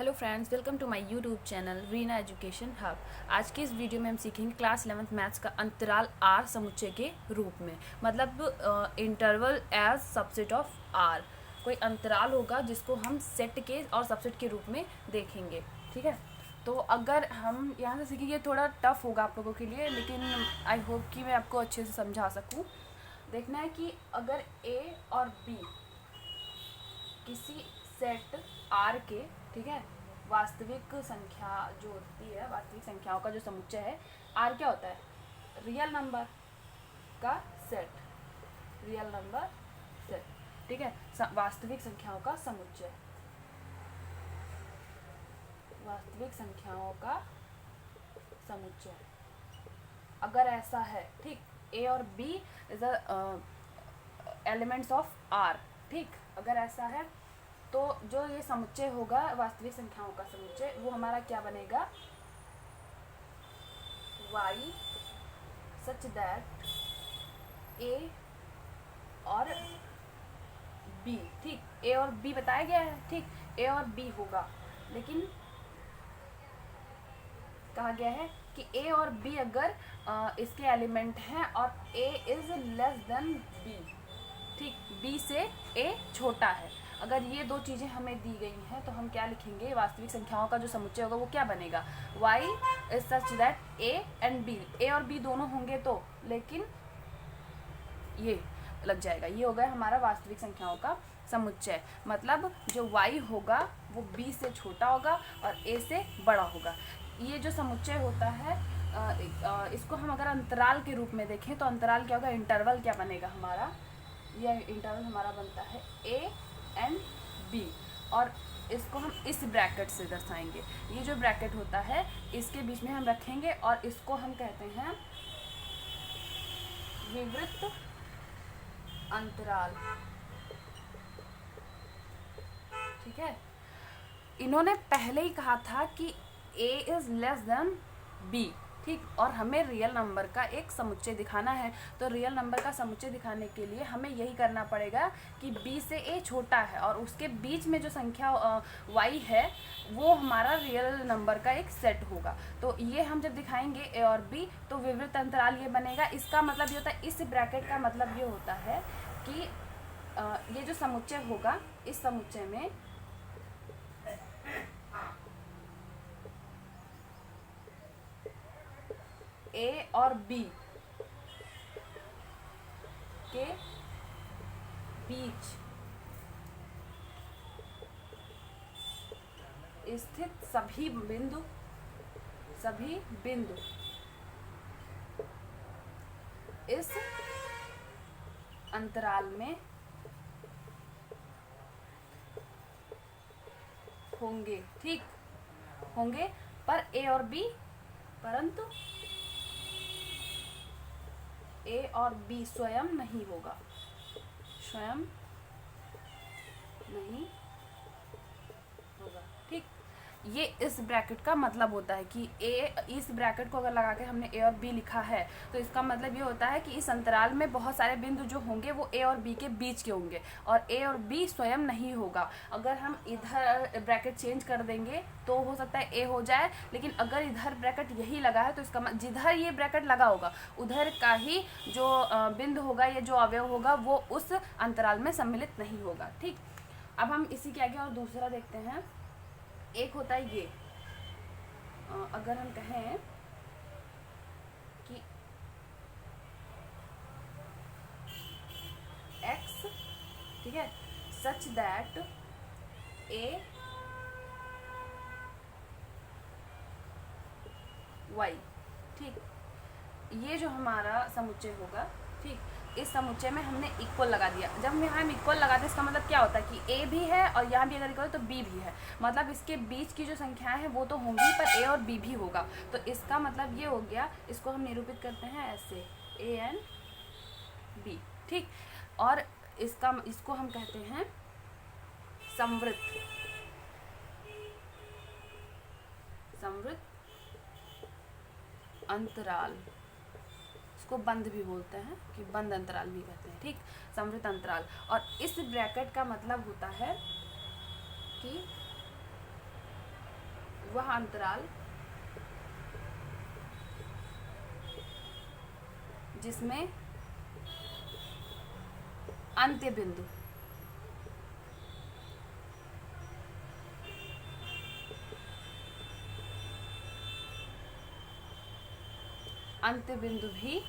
Hello friends, welcome to my YouTube channel Reena education hub. आज की इस वीडियो में हम सीखेंगे क्लास 11th मैथ्स का अंतराल आर समुच्चय के रूप में। मतलब interval as subset of R. कोई अंतराल होगा जिसको हम सेट के और सबसेट के रूप में देखेंगे। ठीक है, तो अगर हम यहाँ से सीखेंगे, थोड़ा टफ होगा आप लोगों के लिए, लेकिन आई होप कि मैं आपको अच्छे से समझा सकूँ। देखना है कि अगर ए और बी किसी सेट आर के, ठीक है, वास्तविक संख्या जो होती है, वास्तविक संख्याओं का जो समुच्चय है, आर क्या होता है? रियल नंबर का सेट, रियल नंबर सेट। ठीक है, वास्तविक संख्याओं का समुच्चय, वास्तविक संख्याओं का समुच्चय अगर ऐसा है, ठीक, ए और b is elements of R. ठीक, अगर ऐसा है तो जो ये समुच्चय होगा वास्तविक संख्याओं का समुच्चय, वो हमारा क्या बनेगा? y सच दैट a और b। ठीक, a और b बताया गया है। ठीक, a और b होगा, लेकिन कहा गया है कि a और b अगर इसके एलिमेंट हैं और a is less then b। ठीक, b से a छोटा है। अगर ये दो चीज़ें हमें दी गई हैं तो हम क्या लिखेंगे? वास्तविक संख्याओं का जो समुच्चय होगा वो क्या बनेगा? y is such that a and b, a और b दोनों होंगे तो, लेकिन ये लग जाएगा, ये होगा हमारा वास्तविक संख्याओं का समुच्चय। मतलब जो y होगा वो b से छोटा होगा और a से बड़ा होगा। ये जो समुच्चय होता है, इसको हम अगर अंतराल के रूप में देखें तो अंतराल क्या होगा? इंटरवल क्या बनेगा हमारा? यह इंटरवल हमारा बनता है a एंड b, और इसको हम इस ब्रैकेट से दर्शाएंगे। ये जो ब्रैकेट होता है इसके बीच में हम रखेंगे और इसको हम कहते हैं विवृत अंतराल। ठीक है, इन्होंने पहले ही कहा था कि a is less then b। ठीक, और हमें रियल नंबर का एक समुच्चय दिखाना है, तो रियल नंबर का समुच्चय दिखाने के लिए हमें यही करना पड़ेगा कि b से a छोटा है और उसके बीच में जो संख्या y है वो हमारा रियल नंबर का एक सेट होगा। तो ये हम जब दिखाएंगे a और b तो विवृत अंतराल ये बनेगा। इसका मतलब ये होता है, इस ब्रैकेट का मतलब ये होता है कि ये जो समुच्चय होगा, इस समुच्चय में a और b के बीच स्थित सभी बिंदु इस अंतराल में होंगे। ठीक, होंगे पर a और b, परंतु a और b स्वयं नहीं होगा, स्वयं नहीं होगा। ठीक, ये इस ब्रैकेट का मतलब होता है कि a, इस ब्रैकेट को अगर लगा के हमने a और b लिखा है तो इसका मतलब ये होता है कि इस अंतराल में बहुत सारे बिंदु जो होंगे वो a और b के बीच के होंगे और a और b स्वयं नहीं होगा। अगर हम इधर ब्रैकेट चेंज कर देंगे तो हो सकता है a हो जाए, लेकिन अगर इधर ब्रैकेट यही लगा है तो इसका जिधर ये ब्रैकेट लगा होगा उधर का ही जो बिंदु होगा या जो अवयव होगा वो उस अंतराल में सम्मिलित नहीं होगा। ठीक, अब हम इसी के आगे और दूसरा देखते हैं। एक होता है ये, अगर हम कहें कि x, ठीक है, सच दैट a y। ठीक, ये जो हमारा समुच्चय होगा, ठीक, इस समुच्चय में हमने इक्वल लगा दिया। जब हम यहाँ इक्वल लगाते हैं इसका मतलब क्या होता है कि a भी है और यहाँ भी अगर इक्वल तो b भी है। मतलब इसके बीच की जो संख्याएं हैं वो तो होंगी पर a और b भी होगा। तो इसका मतलब ये हो गया, इसको हम निरूपित करते हैं ऐसे a एंड b। ठीक, और इसको हम कहते हैं संवृत अंतराल। इसको बंद भी बोलते हैं, कि बंद अंतराल भी कहते हैं। ठीक, संवृत अंतराल। और इस ब्रैकेट का मतलब होता है कि वह अंतराल जिसमें अंत्य बिंदु भी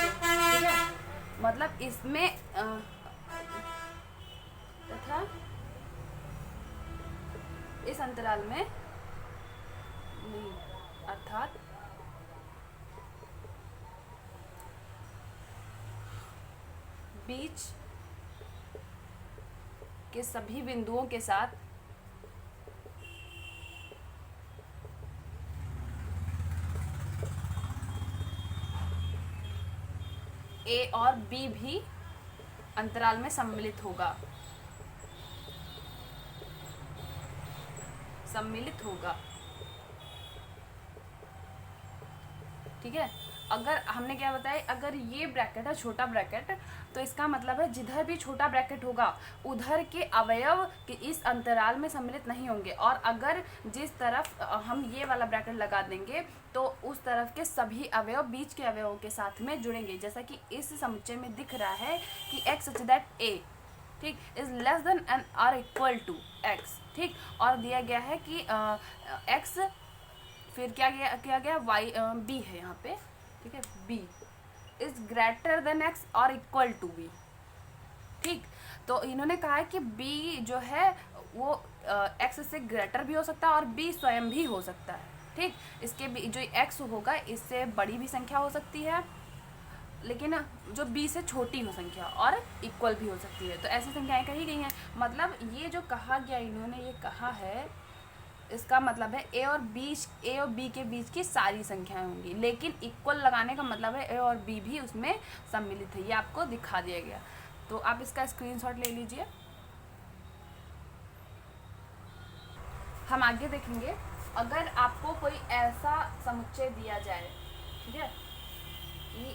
ठीक है, मतलब इसमें तथा इस अंतराल में नहीं, अर्थात बीच के सभी बिंदुओं के साथ ए और बी भी अंतराल में सम्मिलित होगा, ठीक है। अगर हमने क्या बताया, अगर ये ब्रैकेट है छोटा ब्रैकेट, तो इसका मतलब है जिधर भी छोटा ब्रैकेट होगा उधर के अवयव के इस अंतराल में सम्मिलित नहीं होंगे, और अगर जिस तरफ हम ये वाला ब्रैकेट लगा देंगे तो उस तरफ के सभी अवयव बीच के अवयवों के साथ में जुड़ेंगे। जैसा कि इस समुच्चय में दिख रहा है कि x such that a, ठीक, is less than and or equal to x, ठीक, और दिया गया है कि x फिर क्या गया y b है यहाँ पे, ठीक है, b is greater than x और इक्वल टू b, ठीक। तो इन्होंने कहा है कि b जो है वो x से ग्रेटर भी हो सकता है और b स्वयं भी हो सकता है, ठीक। इसके जो x होगा इससे बड़ी भी संख्या हो सकती है, लेकिन जो b से छोटी हो संख्या और इक्वल भी हो सकती है। तो ऐसी संख्याएं कही गई हैं। मतलब ये जो कहा गया, इन्होंने ये कहा है, इसका मतलब है ए और बी के बीच की सारी संख्याएं होंगी, लेकिन इक्वल लगाने का मतलब है ए और बी भी उसमें सम्मिलित है। ये आपको दिखा दिया गया, तो आप इसका स्क्रीनशॉट ले लीजिए। हम आगे देखेंगे, अगर आपको कोई ऐसा समुच्चय दिया जाए, ठीक है, कि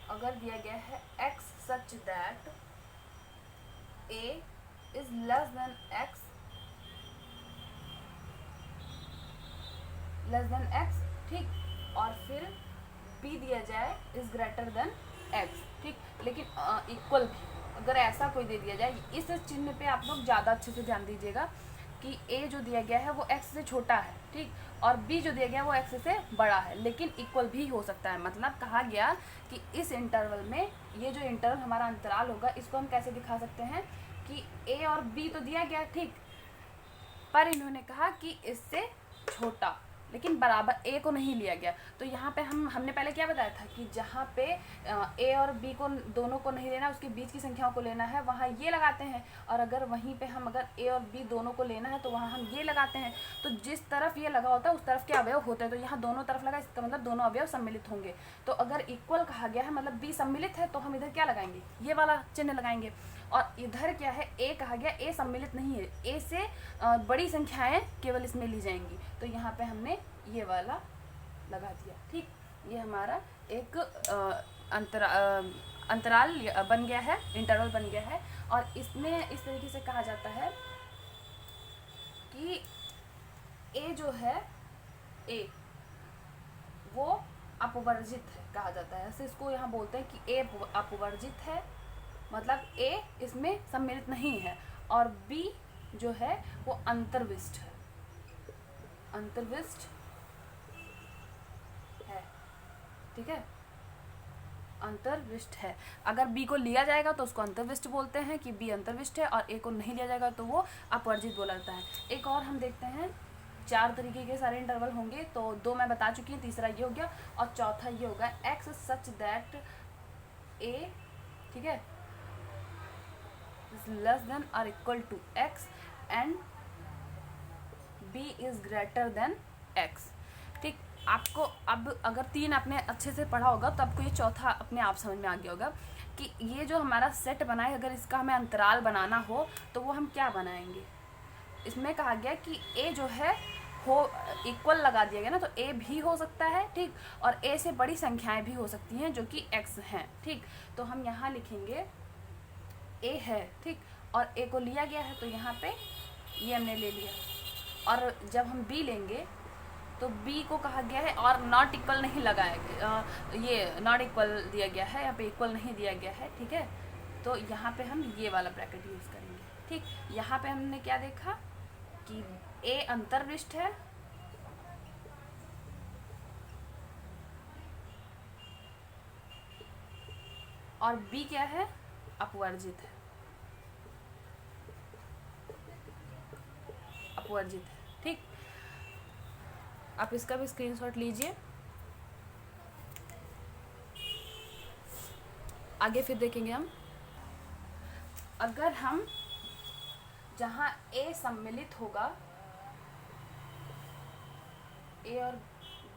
अगर दिया गया है x such that a is less than x ठीक, और फिर b दिया जाए इज ग्रेटर देन x, ठीक, लेकिन इक्वल भी, अगर ऐसा कोई दे दिया जाए, इस चिन्ह पे आप लोग ज़्यादा अच्छे से ध्यान दीजिएगा कि a जो दिया गया है वो x से छोटा है, ठीक, और b जो दिया गया है वो x से बड़ा है, लेकिन इक्वल भी हो सकता है। मतलब कहा गया कि इस इंटरवल में, ये जो इंटरवल हमारा अंतराल होगा, इसको हम कैसे दिखा सकते हैं कि a और b तो दिया गया, ठीक, पर इन्होंने कहा कि इससे छोटा, लेकिन बराबर a को नहीं लिया गया। तो यहाँ पे हमने पहले क्या बताया था कि जहाँ पे a और b को दोनों को नहीं लेना, उसके बीच की संख्याओं को लेना है, वहाँ ये लगाते हैं, और अगर वहीं पे हम अगर a और b दोनों को लेना है तो वहाँ हम ये लगाते हैं। तो जिस तरफ ये लगा होता है उस तरफ के अवयव होते हैं, तो यहाँ दोनों तरफ लगा, इसका मतलब दोनों अवयव सम्मिलित होंगे। तो अगर इक्वल कहा गया है मतलब b सम्मिलित है, तो हम इधर क्या लगाएंगे, ये वाला चिन्ह लगाएंगे। और इधर क्या है, a कहा गया, a सम्मिलित नहीं है, a से बड़ी संख्याएं केवल इसमें ली जाएंगी, तो यहाँ पे हमने ये वाला लगा दिया, ठीक। ये हमारा एक अंतराल बन गया है, इंटरवल बन गया है। और इसमें इस तरीके से कहा जाता है कि a जो है, a वो अपवर्जित है कहा जाता है, ऐसे इसको यहाँ बोलते हैं कि a अपवर्जित है, मतलब a इसमें सम्मिलित नहीं है, और b जो है वो अंतर्विष्ट है, ठीक है, अंतर्विष्ट है। अगर b को लिया जाएगा तो उसको अंतर्विष्ट बोलते हैं कि b अंतर्विष्ट है, और a को नहीं लिया जाएगा तो वो अपवर्जित बोला जाता है। एक और हम देखते हैं, 4 तरीके के सारे इंटरवल होंगे, तो 2 मैं बता चुकी हूँ, तीसरा ये हो गया, और चौथा ये होगा x सच दैट a, ठीक है, लेस देन और equal to x and b is greater than x, ठीक। आपको अब अगर 3 आपने अच्छे से पढ़ा होगा तो आपको ये चौथा अपने आप समझ में आ गया होगा कि ये जो हमारा सेट बना है, अगर इसका हमें अंतराल बनाना हो तो वो हम क्या बनाएंगे। इसमें कहा गया कि a जो है हो इक्वल लगा दिया गया ना, तो a भी हो सकता है, ठीक, और a से बड़ी संख्याएं भी हो सकती हैं जो कि x हैं, ठीक। तो हम यहाँ लिखेंगे a है, ठीक, और ए को लिया गया है तो यहाँ पे ये हमने ले लिया। और जब हम बी लेंगे तो बी को कहा गया है और नॉट इक्वल नहीं लगाया गया, ये नॉट इक्वल दिया गया है, यहाँ पे इक्वल नहीं दिया गया है, ठीक है। तो यहाँ पे हम ये वाला ब्रैकेट यूज़ करेंगे, ठीक। यहाँ पे हमने क्या देखा कि ए अंतर्विष्ट है और बी क्या है, अपवर्जित है, अपवर्जित है, ठीक। आप इसका भी स्क्रीनशॉट लीजिए। आगे फिर देखेंगे हम, अगर हम जहाँ ए सम्मिलित होगा, ए और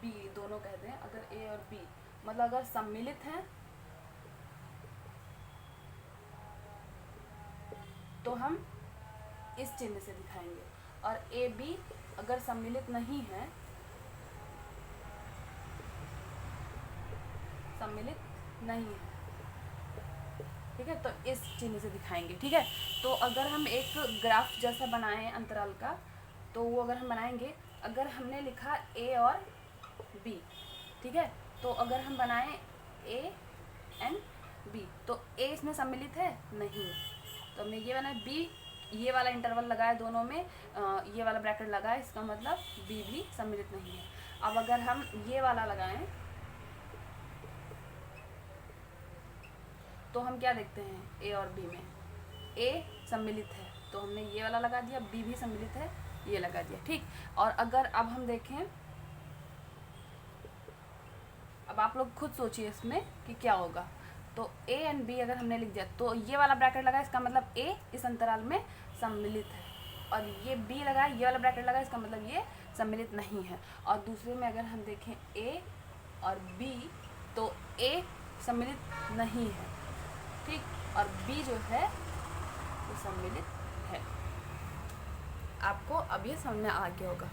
बी दोनों कहते हैं, अगर ए और बी मतलब अगर सम्मिलित हैं तो हम इस चिन्ह से दिखाएंगे, और ए बी अगर सम्मिलित नहीं है, सम्मिलित नहीं है, ठीक है, तो इस चिन्ह से दिखाएंगे, ठीक है। तो अगर हम एक ग्राफ जैसा बनाएं अंतराल का, तो वो अगर हम बनाएंगे, अगर हमने लिखा ए और बी, ठीक है, तो अगर हम बनाएं ए एंड बी, तो ए इसमें सम्मिलित है नहीं, तो हमने ये बनाया बी, ये वाला इंटरवल लगाया दोनों में, ये वाला ब्रैकेट लगाया, इसका मतलब बी भी सम्मिलित नहीं है। अब अगर हम ये वाला लगाएं तो हम क्या देखते हैं, ए और बी में ए सम्मिलित है तो हमने ये वाला लगा दिया, बी भी सम्मिलित है, ये लगा दिया, ठीक। और अगर अब हम देखें, अब आप लोग खुद सोचिए इसमें कि क्या होगा। तो ए एंड बी अगर हमने लिख दिया तो ये वाला ब्रैकेट लगा, इसका मतलब ए इस अंतराल में सम्मिलित है, और ये बी लगा, ये वाला ब्रैकेट लगा, इसका मतलब ये सम्मिलित नहीं है। और दूसरे में अगर हम देखें ए और बी, तो ए सम्मिलित नहीं है, ठीक, और बी जो है वो सम्मिलित है। आपको अब ये समझ में आ गया होगा।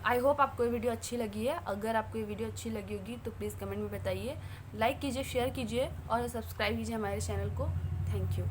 आई होप आपको ये वीडियो अच्छी लगी है। अगर आपको ये वीडियो अच्छी लगी होगी तो प्लीज़ कमेंट में बताइए, लाइक कीजिए, शेयर कीजिए और सब्सक्राइब कीजिए हमारे चैनल को। Thank you.